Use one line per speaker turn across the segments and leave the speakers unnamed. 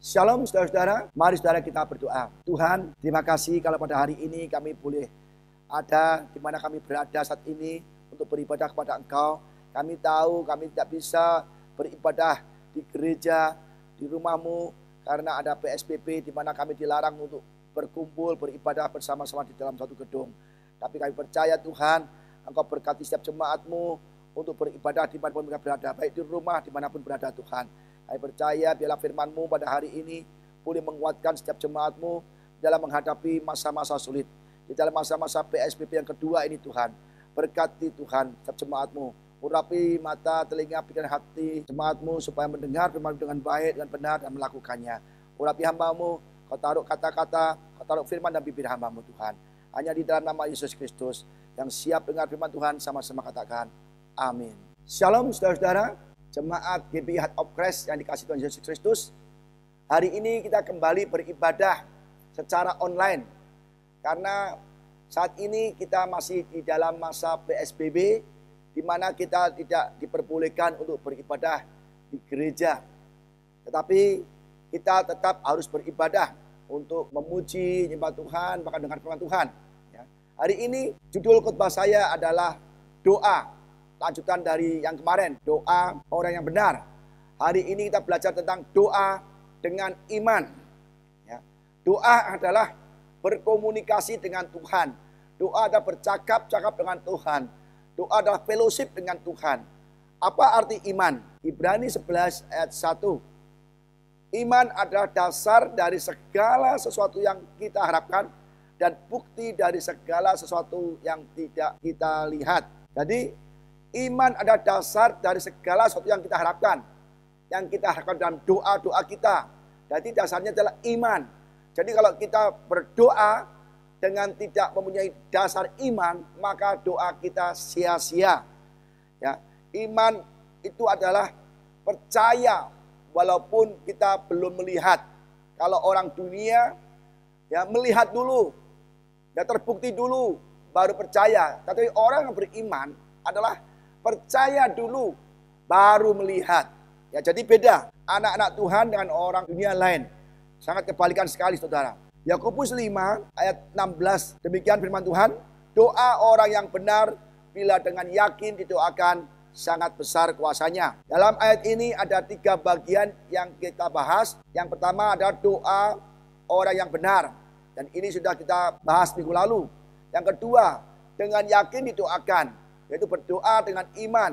Shalom saudara-saudara, mari saudara kita berdoa. Tuhan, terima kasih kalau pada hari ini kami boleh ada di mana kami berada saat ini untuk beribadah kepada Engkau. Kami tahu kami tidak bisa beribadah di gereja, di rumah-Mu karena ada PSBB di mana kami dilarang untuk berkumpul, beribadah bersama-sama di dalam satu gedung. Tapi kami percaya Tuhan, Engkau berkati setiap jemaat-Mu untuk beribadah di mana mereka berada, baik di rumah, dimanapun berada Tuhan. Kami percaya biarlah firman-Mu pada hari ini boleh menguatkan setiap jemaat-Mu dalam menghadapi masa-masa sulit. Di dalam masa-masa PSBB yang kedua ini Tuhan. Berkati Tuhan setiap jemaat-Mu. Urapi mata, telinga, pikiran, hati jemaat-Mu supaya mendengar firman dengan baik, dengan benar dan melakukannya. Urapi hamba-Mu, Kau taruh kata-kata, Kau taruh firman dan bibir hamba-Mu Tuhan. Hanya di dalam nama Yesus Kristus yang siap dengar firman Tuhan sama-sama katakan amin. Shalom saudara-saudara. Jemaat GBI Heart of Christ yang dikasihi Tuhan Yesus Kristus. Hari ini kita kembali beribadah secara online. Karena saat ini kita masih di dalam masa PSBB, di mana kita tidak diperbolehkan untuk beribadah di gereja. Tetapi kita tetap harus beribadah untuk memuji, menyembah Tuhan, bahkan dengar firman Tuhan. Ya. Hari ini judul khotbah saya adalah doa. Lanjutan dari yang kemarin, doa orang yang benar. Hari ini kita belajar tentang doa dengan iman. Ya. Doa adalah berkomunikasi dengan Tuhan. Doa adalah bercakap-cakap dengan Tuhan. Doa adalah fellowship dengan Tuhan. Apa arti iman? Ibrani 11 ayat 1. Iman adalah dasar dari segala sesuatu yang kita harapkan dan bukti dari segala sesuatu yang tidak kita lihat. Jadi iman adalah dasar dari segala sesuatu yang kita harapkan. Yang kita harapkan dalam doa-doa kita. Jadi dasarnya adalah iman. Jadi kalau kita berdoa dengan tidak mempunyai dasar iman, maka doa kita sia-sia. Ya, iman itu adalah percaya walaupun kita belum melihat. Kalau orang dunia ya melihat dulu, ya terbukti dulu baru percaya. Tapi orang yang beriman adalah percaya dulu, baru melihat. Ya, jadi beda anak-anak Tuhan dengan orang dunia lain. Sangat kebalikan sekali saudara. Yakobus 5 ayat 16. Demikian firman Tuhan. Doa orang yang benar bila dengan yakin didoakan sangat besar kuasanya. Dalam ayat ini ada 3 bagian yang kita bahas. Yang pertama adalah doa orang yang benar. Dan ini sudah kita bahas minggu lalu. Yang kedua, dengan yakin didoakan. Yaitu berdoa dengan iman.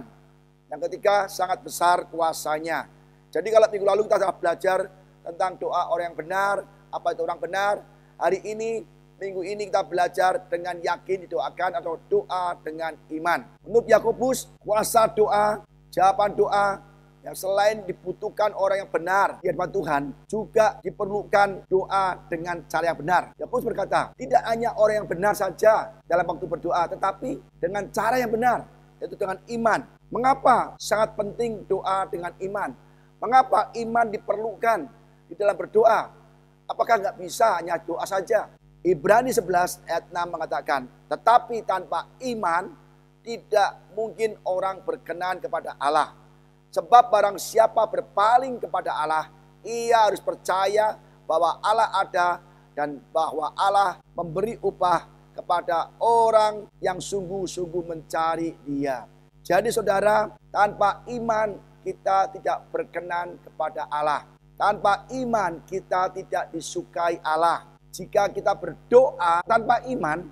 Yang ketiga, sangat besar kuasanya. Jadi kalau minggu lalu kita sudah belajar tentang doa orang yang benar. Apa itu orang benar? Hari ini, minggu ini kita belajar dengan yakin didoakan atau doa dengan iman. Menurut Yakobus, kuasa doa, jawaban doa, yang selain dibutuhkan orang yang benar di hadapan Tuhan, juga diperlukan doa dengan cara yang benar. Yakobus berkata, tidak hanya orang yang benar saja dalam waktu berdoa, tetapi dengan cara yang benar, yaitu dengan iman. Mengapa sangat penting doa dengan iman? Mengapa iman diperlukan di dalam berdoa? Apakah nggak bisa hanya doa saja? Ibrani 11 ayat 6 mengatakan, tetapi tanpa iman tidak mungkin orang berkenan kepada Allah. Sebab barang siapa berpaling kepada Allah, ia harus percaya bahwa Allah ada dan bahwa Allah memberi upah kepada orang yang sungguh-sungguh mencari Dia. Jadi saudara, tanpa iman kita tidak berkenan kepada Allah. Tanpa iman kita tidak disukai Allah. Jika kita berdoa tanpa iman,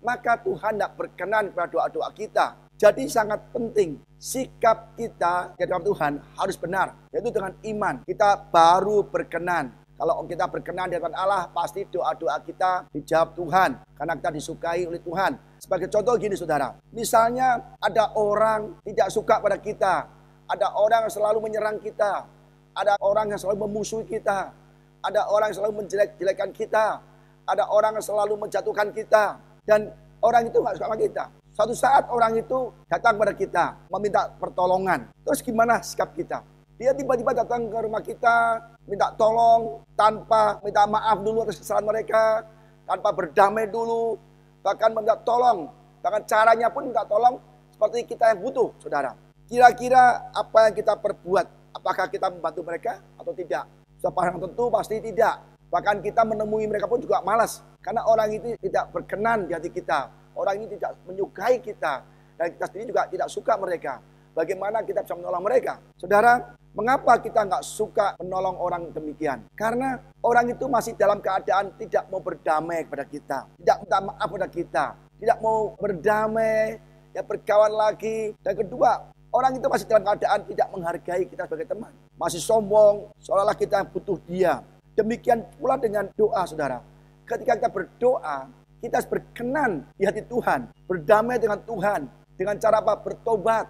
maka Tuhan tidak berkenan kepada doa-doa kita. Jadi sangat penting sikap kita di hadapan Tuhan harus benar. Yaitu dengan iman. Kita baru berkenan. Kalau kita berkenan di hadapan Allah, pasti doa-doa kita dijawab Tuhan. Karena kita disukai oleh Tuhan. Sebagai contoh gini saudara. Misalnya ada orang tidak suka pada kita. Ada orang yang selalu menyerang kita. Ada orang yang selalu memusuhi kita. Ada orang yang selalu menjelek-jelekan kita. Ada orang yang selalu menjatuhkan kita. Dan orang itu gak suka sama kita. Suatu saat orang itu datang kepada kita, meminta pertolongan. Terus gimana sikap kita? Dia tiba-tiba datang ke rumah kita, minta tolong, tanpa minta maaf dulu atas kesalahan mereka, tanpa berdamai dulu, bahkan minta tolong. Bahkan caranya pun minta tolong seperti kita yang butuh, saudara. Kira-kira apa yang kita perbuat? Apakah kita membantu mereka atau tidak? Sudah barang tentu pasti tidak. Bahkan kita menemui mereka pun juga malas. Karena orang itu tidak berkenan di hati kita. Orang ini tidak menyukai kita. Dan kita sendiri juga tidak suka mereka. Bagaimana kita bisa menolong mereka? Saudara, mengapa kita nggak suka menolong orang demikian? Karena orang itu masih dalam keadaan tidak mau berdamai kepada kita. Tidak minta maaf kepada kita. Tidak mau berdamai, ya berkawan lagi. Dan kedua, orang itu masih dalam keadaan tidak menghargai kita sebagai teman. Masih sombong, seolah-olah kita butuh dia. Demikian pula dengan doa, saudara. Ketika kita berdoa, kita harus berkenan di hati Tuhan. Berdamai dengan Tuhan. Dengan cara apa? Bertobat.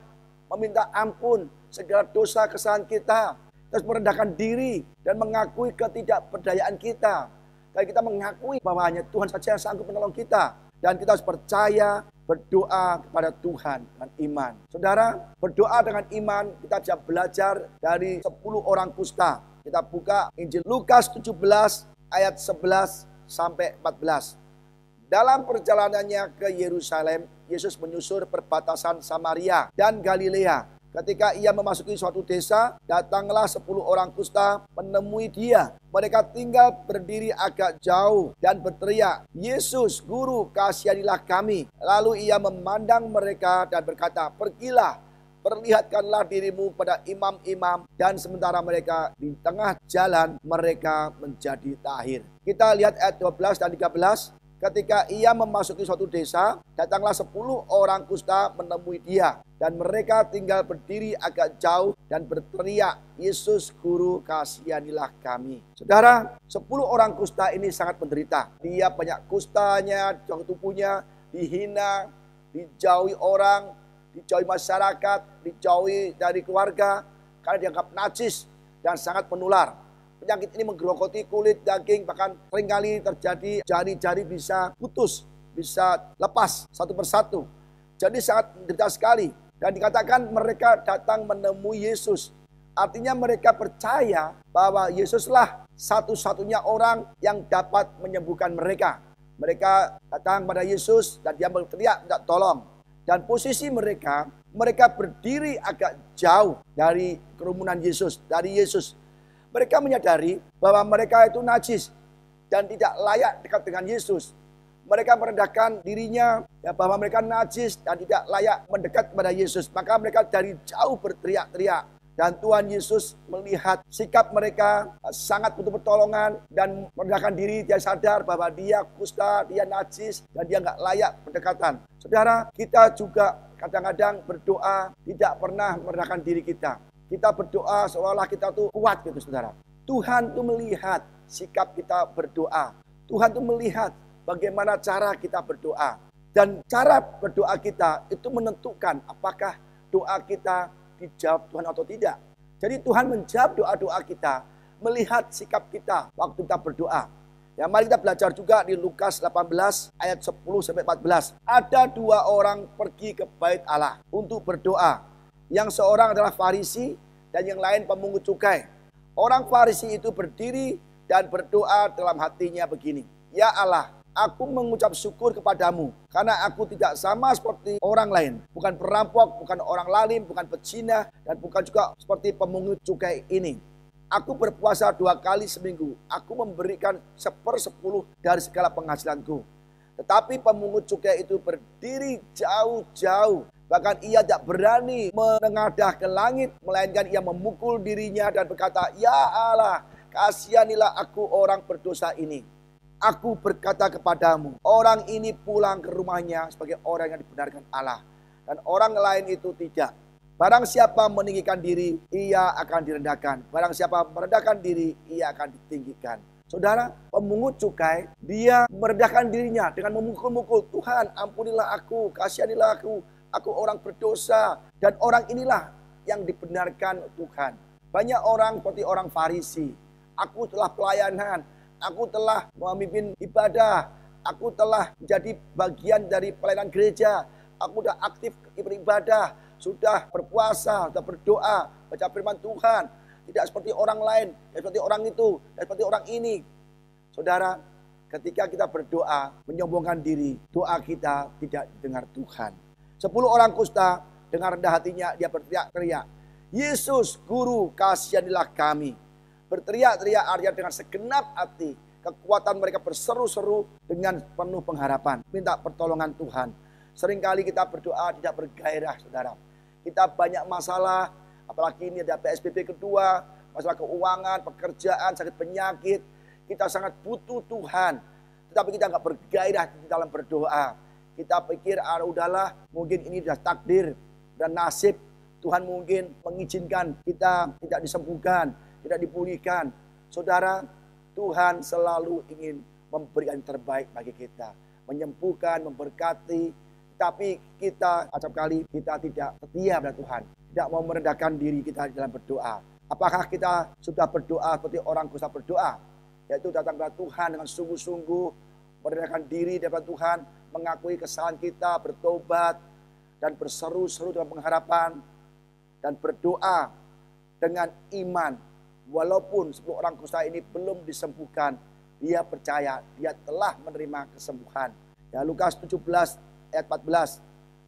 Meminta ampun segala dosa kesalahan kita. Terus merendahkan diri dan mengakui ketidakberdayaan kita. Dan kita mengakui bahwa hanya Tuhan saja yang sanggup menolong kita. Dan kita harus percaya, berdoa kepada Tuhan dengan iman. Saudara, berdoa dengan iman kita bisa belajar dari 10 orang kusta. Kita buka Injil Lukas 17 ayat 11 sampai 14. Dalam perjalanannya ke Yerusalem, Yesus menyusur perbatasan Samaria dan Galilea. Ketika ia memasuki suatu desa, datanglah 10 orang kusta menemui dia. Mereka tinggal berdiri agak jauh dan berteriak, "Yesus, Guru, kasihanilah kami." Lalu ia memandang mereka dan berkata, "Pergilah, perlihatkanlah dirimu pada imam-imam." Dan sementara mereka di tengah jalan, mereka menjadi tahir. Kita lihat ayat 12 dan 13. Ketika ia memasuki suatu desa, datanglah 10 orang kusta menemui dia. Dan mereka tinggal berdiri agak jauh dan berteriak, "Yesus, Guru, kasihanilah kami." Saudara, 10 orang kusta ini sangat menderita. Dia banyak kustanya, jauh tubuhnya, dihina, dijauhi orang, dijauhi masyarakat, dijauhi dari keluarga, karena dianggap najis dan sangat menular. Penyakit ini menggerogoti kulit, daging, bahkan seringkali terjadi jari-jari bisa putus, bisa lepas satu persatu. Jadi sangat menderita sekali. Dan dikatakan mereka datang menemui Yesus. Artinya mereka percaya bahwa Yesuslah satu-satunya orang yang dapat menyembuhkan mereka. Mereka datang pada Yesus dan dia berteriak minta tolong. Dan posisi mereka berdiri agak jauh dari kerumunan Yesus, dari Yesus. Mereka menyadari bahwa mereka itu najis dan tidak layak dekat dengan Yesus. Mereka merendahkan dirinya ya, bahwa mereka najis dan tidak layak mendekat kepada Yesus. Maka mereka dari jauh berteriak-teriak. Dan Tuhan Yesus melihat sikap mereka sangat butuh pertolongan dan merendahkan diri. Dia sadar bahwa dia kusta, dia najis dan dia nggak layak pendekatan. Saudara, kita juga kadang-kadang berdoa tidak pernah merendahkan diri kita. Kita berdoa seolah-olah kita tuh kuat gitu, saudara. Tuhan tuh melihat sikap kita berdoa. Tuhan tuh melihat bagaimana cara kita berdoa. Dan cara berdoa kita itu menentukan apakah doa kita dijawab Tuhan atau tidak. Jadi Tuhan menjawab doa-doa kita, melihat sikap kita waktu kita berdoa. Ya, mari kita belajar juga di Lukas 18 ayat 10 sampai 14. Ada 2 orang pergi ke bait Allah untuk berdoa. Yang seorang adalah Farisi dan yang lain pemungut cukai. Orang Farisi itu berdiri dan berdoa dalam hatinya begini, "Ya Allah, aku mengucap syukur kepadamu karena aku tidak sama seperti orang lain. Bukan perampok, bukan orang lalim, bukan pezina, dan bukan juga seperti pemungut cukai ini. Aku berpuasa 2 kali seminggu. Aku memberikan 1/10 dari segala penghasilanku." Tetapi pemungut cukai itu berdiri jauh-jauh. Bahkan ia tidak berani menengadah ke langit, melainkan ia memukul dirinya dan berkata, "Ya Allah, kasihanilah aku orang berdosa ini. Aku berkata kepadamu, orang ini pulang ke rumahnya sebagai orang yang dibenarkan Allah. Dan orang lain itu tidak. Barang siapa meninggikan diri, ia akan direndahkan. Barang siapa merendahkan diri, ia akan ditinggikan." Saudara, pemungut cukai, dia merendahkan dirinya dengan memukul-mukul. "Tuhan, ampunilah aku, kasihanilah aku. Aku orang berdosa." Dan orang inilah yang dibenarkan Tuhan. Banyak orang seperti orang Farisi. "Aku telah pelayanan. Aku telah memimpin ibadah. Aku telah menjadi bagian dari pelayanan gereja. Aku sudah aktif beribadah. Sudah berpuasa, sudah berdoa, baca firman Tuhan. Tidak seperti orang lain, tidak seperti orang itu, tidak seperti orang ini." Saudara, ketika kita berdoa, menyombongkan diri, doa kita tidak didengar Tuhan. 10 orang kusta dengan rendah hatinya dia berteriak-teriak, "Yesus, Guru, kasihanilah kami." Berteriak-teriak artinya dengan segenap hati. Kekuatan mereka berseru-seru dengan penuh pengharapan. Minta pertolongan Tuhan. Seringkali kita berdoa tidak bergairah, saudara. Kita banyak masalah, apalagi ini ada PSBB kedua, masalah keuangan, pekerjaan, sakit penyakit. Kita sangat butuh Tuhan. Tetapi kita nggak bergairah di dalam berdoa. Kita pikir, udahlah, mungkin ini sudah takdir dan nasib. Tuhan mungkin mengizinkan kita tidak disembuhkan, tidak dipulihkan. Saudara, Tuhan selalu ingin memberikan yang terbaik bagi kita. Menyembuhkan, memberkati. Tapi kita acap kali kita tidak setia pada Tuhan. Tidak mau merendahkan diri kita dalam berdoa. Apakah kita sudah berdoa seperti orang kusta berdoa? Yaitu datang kepada Tuhan dengan sungguh-sungguh. Merendahkan diri depan Tuhan. Mengakui kesalahan kita, bertobat. Dan berseru-seru dengan pengharapan. Dan berdoa dengan iman. Walaupun 10 orang kusta ini belum disembuhkan, dia percaya dia telah menerima kesembuhan. Ya, Lukas 17 ayat 14.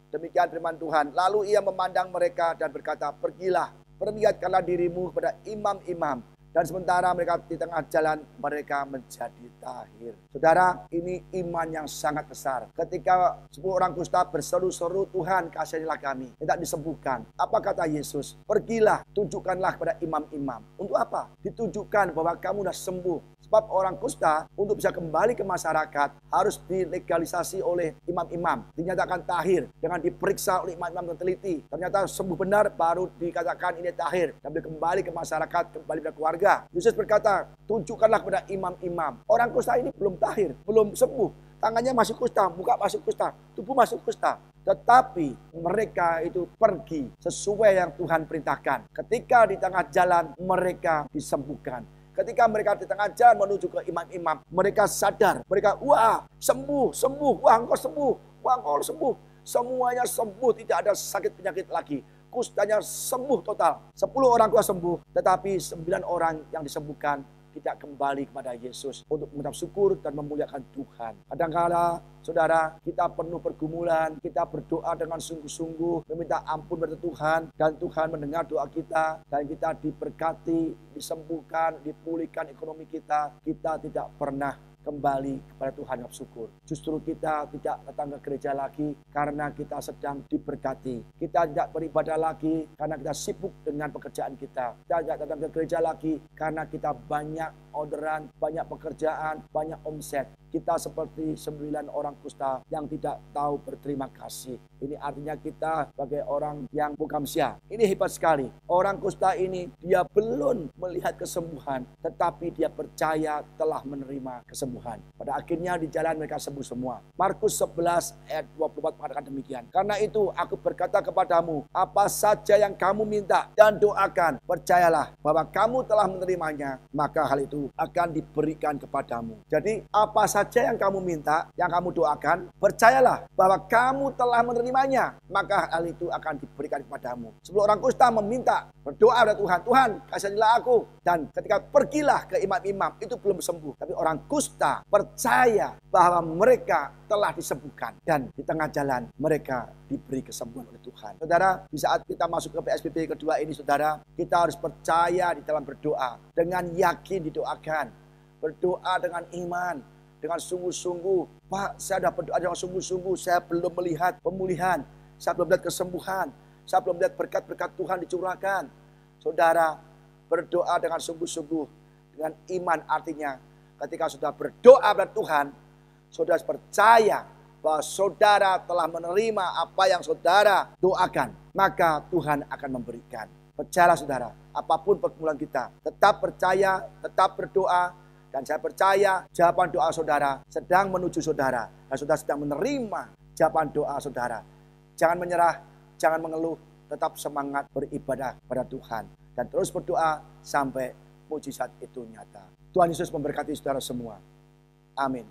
Demikian firman Tuhan. Lalu ia memandang mereka dan berkata, pergilah, perlihatkanlah dirimu kepada imam-imam. Dan sementara mereka di tengah jalan, mereka menjadi tahir. Saudara, ini iman yang sangat besar. Ketika 10 orang kusta berseru-seru, Tuhan kasihanilah kami, tidak disembuhkan. Apa kata Yesus? Pergilah, tunjukkanlah kepada imam-imam. Untuk apa? Ditunjukkan bahwa kamu sudah sembuh. Sebab orang kusta untuk bisa kembali ke masyarakat harus dilegalisasi oleh imam-imam. Dinyatakan tahir. Dengan diperiksa oleh imam-imam yang teliti. Ternyata sembuh benar baru dikatakan ini tahir. Dan kembali ke masyarakat, kembali ke keluarga. Yesus berkata, tunjukkanlah kepada imam-imam. Orang kusta ini belum tahir, belum sembuh. Tangannya masih kusta, muka masih kusta, tubuh masih kusta. Tetapi mereka itu pergi sesuai yang Tuhan perintahkan. Ketika di tengah jalan mereka disembuhkan. Ketika mereka di tengah jalan menuju ke imam-imam, mereka sadar, mereka wah sembuh, wah engkau sembuh, wah engkau sembuh. Semuanya sembuh, tidak ada sakit penyakit lagi. Kustanya sembuh total. 10 orang kusta sembuh, tetapi 9 orang yang disembuhkan tidak kembali kepada Yesus untuk mengucap syukur dan memuliakan Tuhan. Kadang-kala, saudara, kita penuh pergumulan, kita berdoa dengan sungguh-sungguh, meminta ampun kepada Tuhan, dan Tuhan mendengar doa kita, dan kita diberkati, disembuhkan, dipulihkan ekonomi kita. Kita tidak pernah kembali kepada Tuhan yang syukur. Justru kita tidak datang ke gereja lagi karena kita sedang diberkati. Kita tidak beribadah lagi karena kita sibuk dengan pekerjaan kita. Kita tidak datang ke gereja lagi karena kita banyak orderan, banyak pekerjaan, banyak omset. Kita seperti 9 orang kusta yang tidak tahu berterima kasih. Ini artinya kita sebagai orang yang bukamsia. Ini hebat sekali. Orang kusta ini dia belum melihat kesembuhan, tetapi dia percaya telah menerima kesembuhan. Pada akhirnya di jalan mereka sembuh semua. Markus 11 ayat 24 mengatakan demikian. Karena itu aku berkata kepadamu, apa saja yang kamu minta dan doakan, percayalah bahwa kamu telah menerimanya, maka hal itu akan diberikan kepadamu. Jadi apa saja yang kamu minta, yang kamu doakan, percayalah bahwa kamu telah menerimanya, maka hal itu akan diberikan kepadamu. 10 orang kusta meminta, berdoa kepada Tuhan, Tuhan kasihanilah aku. Dan ketika pergilah ke imam-imam, itu belum sembuh. Tapi orang kusta percaya bahwa mereka telah disembuhkan. Dan di tengah jalan mereka diberi kesembuhan oleh Tuhan. Saudara, di saat kita masuk ke PSBB kedua ini, saudara, kita harus percaya di dalam berdoa. Dengan yakin didoakan. Berdoa dengan iman. Dengan sungguh-sungguh, Pak, saya sudah berdoa dengan sungguh-sungguh, saya belum melihat pemulihan, saya belum melihat kesembuhan, saya belum melihat berkat-berkat Tuhan dicurahkan. Saudara, berdoa dengan sungguh-sungguh, dengan iman artinya, ketika sudah berdoa kepada Tuhan, saudara percaya bahwa saudara telah menerima apa yang saudara doakan, maka Tuhan akan memberikan. Percayalah saudara, apapun pergumulan kita, tetap percaya, tetap berdoa. Dan saya percaya jawaban doa saudara sedang menuju saudara. Dan saudara sedang menerima jawaban doa saudara. Jangan menyerah, jangan mengeluh. Tetap semangat beribadah pada Tuhan. Dan terus berdoa sampai mujizat itu nyata. Tuhan Yesus memberkati saudara semua. Amin.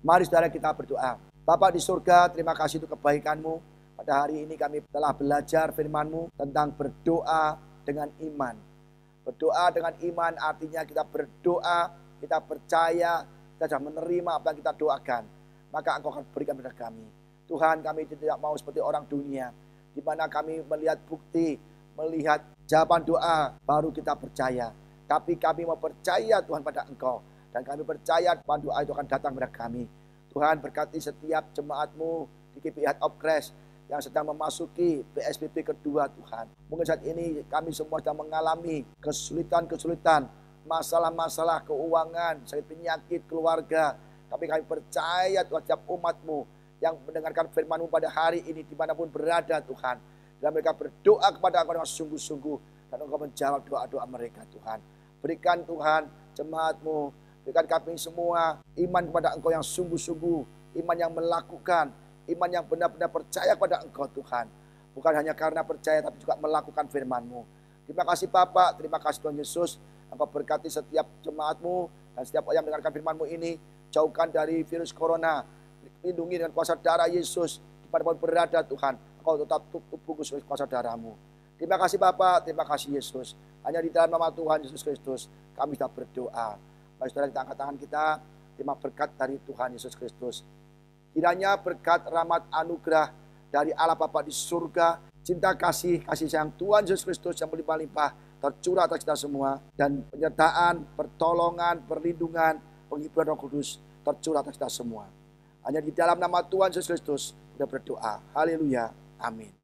Mari saudara kita berdoa. Bapa di surga, terima kasih untuk kebaikan-Mu. Pada hari ini kami telah belajar firman-Mu tentang berdoa dengan iman. Berdoa dengan iman artinya kita berdoa, kita percaya, kita sudah menerima apa yang kita doakan. Maka Engkau akan berikan kepada kami. Tuhan, kami tidak mau seperti orang dunia. Di mana kami melihat bukti, melihat jawaban doa, baru kita percaya. Tapi kami mau percaya Tuhan pada Engkau. Dan kami percaya Tuhan doa itu akan datang kepada kami. Tuhan berkati setiap jemaat-Mu di GPI Heart of Christ yang sedang memasuki PSBB kedua Tuhan. Mungkin saat ini kami semua sedang mengalami kesulitan-kesulitan, masalah-masalah keuangan, sakit penyakit, keluarga. Tapi kami percaya Tuhan setiap umat-Mu yang mendengarkan firman-Mu pada hari ini dimanapun berada Tuhan. Dan mereka berdoa kepada Engkau dengan sungguh-sungguh. Dan Engkau menjawab doa-doa mereka Tuhan. Berikan Tuhan jemaat-Mu, berikan kami semua iman kepada Engkau yang sungguh-sungguh. Iman yang melakukan, iman yang benar-benar percaya kepada Engkau Tuhan. Bukan hanya karena percaya tapi juga melakukan firman-Mu. Terima kasih Bapak, terima kasih Tuhan Yesus. Engkau berkati setiap jemaat-Mu dan setiap orang yang mendengarkan firman-Mu ini. Jauhkan dari virus corona. Lindungi dengan kuasa darah Yesus. Dimanapun berada Tuhan, Engkau tetap tubuh oleh kuasa darah-Mu. Terima kasih Bapak, terima kasih Yesus. Hanya di dalam nama Tuhan Yesus Kristus kami sudah berdoa. Mari saudara kita angkat tangan kita, terima berkat dari Tuhan Yesus Kristus. Kiranya berkat rahmat anugerah dari Allah Bapa di surga, cinta kasih sayang Tuhan Yesus Kristus yang berlimpah-limpah tercurah atas kita semua, dan penyertaan, pertolongan, perlindungan, penghiburan Roh Kudus tercurah atas kita semua. Hanya di dalam nama Tuhan Yesus Kristus kita berdoa. Haleluya. Amin.